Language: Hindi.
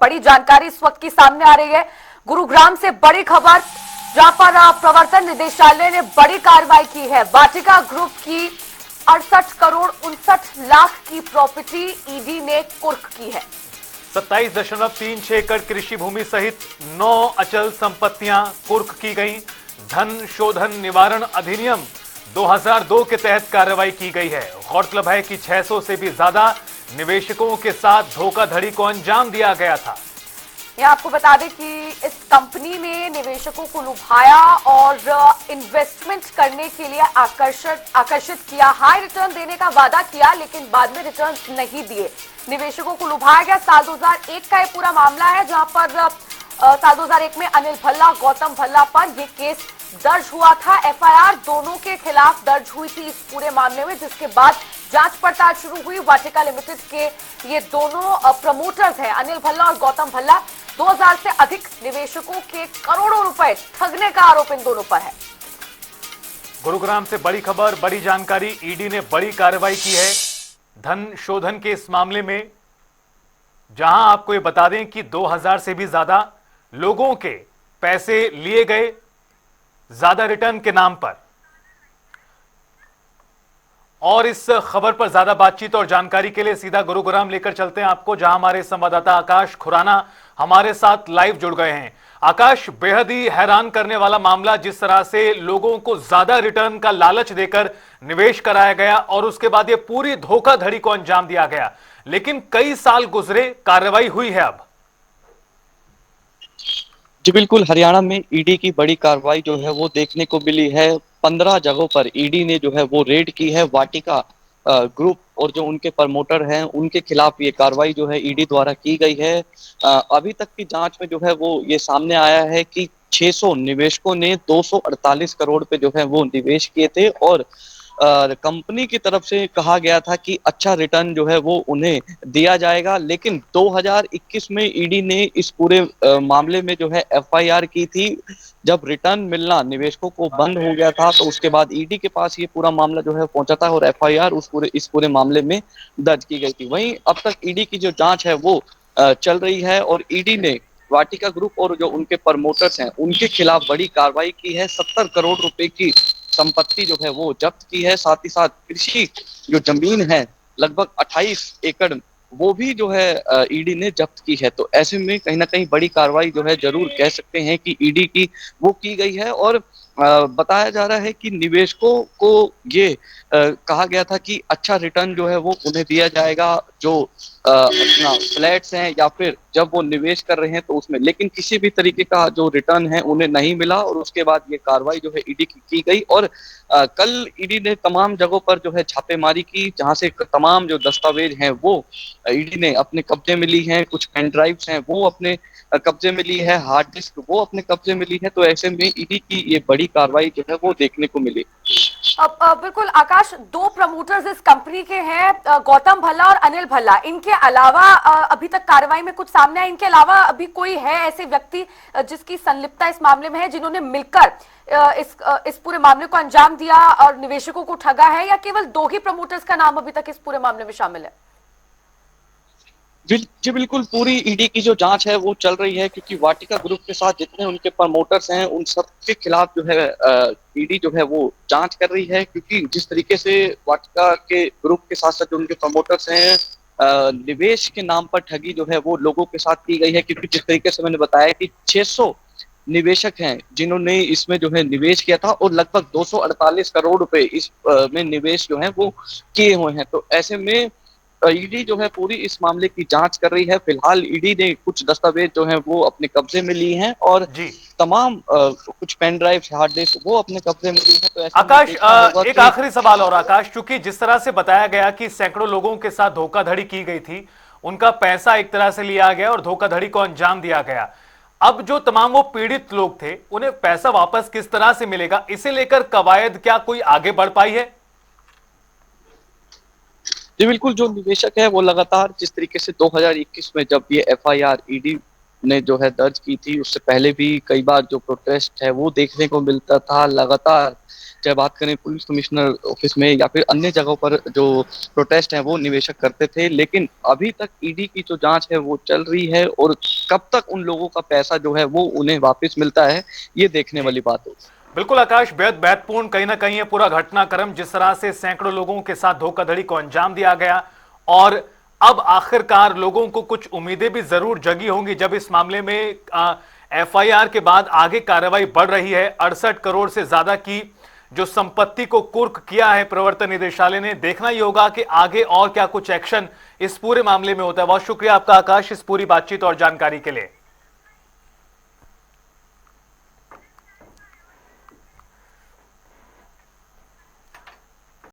बड़ी जानकारी इस वक्त की सामने आ रही है गुरुग्राम से बड़ी खबर, जहां पर प्रवर्तन निदेशालय ने बड़ी कार्रवाई की है। वाटिका ग्रुप की 68 करोड़ 59 लाख की प्रॉपर्टी ईडी ने कुर्क की है। 27.36 एकड़ कृषि भूमि सहित 9 अचल संपत्तियां कुर्क की गई। धन शोधन निवारण अधिनियम 2002 के तहत कार्रवाई की गई है। गौरतलब है कि 600 से भी ज्यादा निवेशकों के साथ धोखाधड़ी को अंजाम दिया गया था। ये आपको बता दें कि इस कंपनी ने निवेशकों को लुभाया और इन्वेस्टमेंट करने के लिए आकर्षित किया। हाई रिटर्न देने का वादा किया, लेकिन बाद में रिटर्न नहीं दिए। निवेशकों को लुभाया गया। साल 2001 का ये पूरा मामला है, जहां पर साल 2001 में अनिल भल्ला, गौतम भल्ला पर यह केस दर्ज हुआ था। एफआईआर दोनों के खिलाफ दर्ज हुई थी इस पूरे मामले में, जिसके बाद जांच पड़ताल शुरू हुई। वाटिका लिमिटेड के ये दोनों प्रमोटर्स हैं, अनिल भल्ला और गौतम भल्ला। 2000 से अधिक निवेशकों के करोड़ों रुपए ठगने का आरोप इन दोनों पर है। गुरुग्राम से बड़ी खबर, बड़ी जानकारी। ईडी ने बड़ी कार्रवाई की है धन शोधन के इस मामले में, जहां आपको ये बता दें कि 2000 से भी ज्यादा लोगों के पैसे लिए गए ज्यादा रिटर्न के नाम पर। और इस खबर पर ज्यादा बातचीत और जानकारी के लिए सीधा गुरुग्राम लेकर चलते हैं आपको, जहां हमारे संवाददाता आकाश खुराना हमारे साथ लाइव जुड़ गए हैं। आकाश, बेहद ही हैरान करने वाला मामला, जिस तरह से लोगों को ज्यादा रिटर्न का लालच देकर निवेश कराया गया और उसके बाद ये पूरी धोखाधड़ी को अंजाम दिया गया। लेकिन कई साल गुजरे, कार्रवाई हुई है अब। जी बिल्कुल, हरियाणा में ईडी की बड़ी कार्रवाई जो है वो देखने को मिली है। 15 जगहों पर ईडी ने जो है वो रेड की है। वाटिका ग्रुप और जो उनके प्रमोटर हैं उनके खिलाफ ये कार्रवाई जो है ईडी द्वारा की गई है। अभी तक की जांच में जो है वो ये सामने आया है कि 600 निवेशकों ने 248 करोड़ पे जो है वो निवेश किए थे और कंपनी की तरफ से कहा गया था कि अच्छा रिटर्न जो है वो उन्हें दिया जाएगा। लेकिन 2021 में ईडी ने इस पूरे मामले में जो है एफआईआर की थी। जब रिटर्न मिलना निवेशकों को बंद हो गया था तो उसके बाद ईडी के पास ये पूरा मामला जो है पहुंचा था और एफआईआर इस पूरे मामले में दर्ज की गई थी। वहीं अब तक ईडी की जो जांच है वो चल रही है और ईडी ने वाटिका ग्रुप और जो उनके प्रमोटर्स हैं उनके खिलाफ बड़ी कार्रवाई की है। 70 करोड़ रुपए की संपत्ति जो है वो जब्त की है। साथ ही साथ कृषि जो जमीन है लगभग 28 एकड़ वो भी जो है ईडी ने जब्त की है। तो ऐसे में कहीं ना कहीं बड़ी कार्रवाई जो है जरूर कह सकते हैं कि ईडी की वो की गई है। और बताया जा रहा है कि निवेशकों को ये कहा गया था कि अच्छा रिटर्न जो है वो उन्हें दिया जाएगा, जो अपना फ्लैट्स हैं या फिर जब वो निवेश कर रहे हैं तो उसमें, लेकिन किसी भी तरीके का जो रिटर्न है उन्हें नहीं मिला और उसके बाद ये कार्रवाई जो है ईडी की गई। और कल ईडी ने तमाम जगहों पर जो है छापेमारी की, जहां से तमाम जो दस्तावेज हैं वो ईडी ने अपने कब्जे में ली हैं। कुछ पेन ड्राइव्स हैं वो अपने कब्जे में ली है, हार्ड डिस्क वो अपने कब्जे में ली है। तो ऐसे में ईडी की ये बड़ी कार्रवाई जो है वो देखने को मिली। बिल्कुल आकाश, दो प्रमोटर्स इस कंपनी के हैं, गौतम भल्ला और अनिल भल्ला। इनके अलावा अभी तक कार्रवाई में कुछ सामने आया, इनके अलावा अभी कोई है ऐसे व्यक्ति जिसकी संलिप्तता इस मामले में है, जिन्होंने मिलकर इस पूरे मामले को अंजाम दिया और निवेशकों को ठगा है, या केवल दो ही प्रमोटर्स का नाम अभी तक इस पूरे मामले में शामिल है? जी बिल्कुल, पूरी ईडी की जो जांच है वो चल रही है, क्योंकि वाटिका ग्रुप के साथ जितने उनके प्रमोटर्स हैं उन सब के खिलाफ जो है ईडी जो है वो जांच कर रही है। क्योंकि जिस तरीके से वाटिका के ग्रुप के साथ साथ जो उनके प्रमोटर्स हैं निवेश के नाम पर ठगी जो है वो लोगों के साथ की गई है। क्योंकि जिस तरीके से मैंने बताया कि 600 निवेशक हैं जिन्होंने इसमें जो है निवेश किया था और लगभग 248 करोड़ रुपए इस में निवेश जो है वो किए हुए हैं। तो ऐसे में ईडी जो है पूरी इस मामले की जांच कर रही है। फिलहाल ईडी ने कुछ दस्तावेज जो है वो अपने कब्जे में लिए हैं और तमाम कुछ पेन ड्राइव, हार्ड डिस्क वो अपने कब्जे में ली है। तो आकाश, एक आखिरी सवाल और आकाश, चूंकि जिस तरह से बताया गया कि सैकड़ों लोगों के साथ धोखाधड़ी की गई थी, उनका पैसा एक तरह से लिया गया और धोखाधड़ी को अंजाम दिया गया, अब जो तमाम वो पीड़ित लोग थे उन्हें पैसा वापस किस तरह से मिलेगा, इसे लेकर कवायद क्या कोई आगे बढ़ पाई है? जी बिल्कुल, जो निवेशक है वो लगातार जिस तरीके से 2021 में जब ये एफआईआर ईडी ने जो है दर्ज की थी। उससे पहले भी कई बार जो प्रोटेस्ट है वो देखने को मिलता था लगातार। चाहे बात करें पुलिस कमिश्नर ऑफिस में या फिर अन्य जगहों पर जो प्रोटेस्ट है वो निवेशक करते थे, लेकिन अभी तक ईडी की जो जांच है वो चल रही है और कब तक उन लोगों का पैसा जो है वो उन्हें वापस मिलता है ये देखने जी वाली बात होगी। बिल्कुल आकाश, बेहद महत्वपूर्ण कहीं ना कहीं ये पूरा घटनाक्रम, जिस तरह से सैकड़ों लोगों के साथ धोखाधड़ी को अंजाम दिया गया। और अब आखिरकार लोगों को कुछ उम्मीदें भी जरूर जगी होंगी जब इस मामले में एफआईआर के बाद आगे कार्रवाई बढ़ रही है। 68 करोड़ से ज्यादा की जो संपत्ति को कुर्क किया है प्रवर्तन निदेशालय ने। देखना ही होगा कि आगे और क्या कुछ एक्शन इस पूरे मामले में होता है। बहुत शुक्रिया आपका आकाश इस पूरी बातचीत और जानकारी के लिए।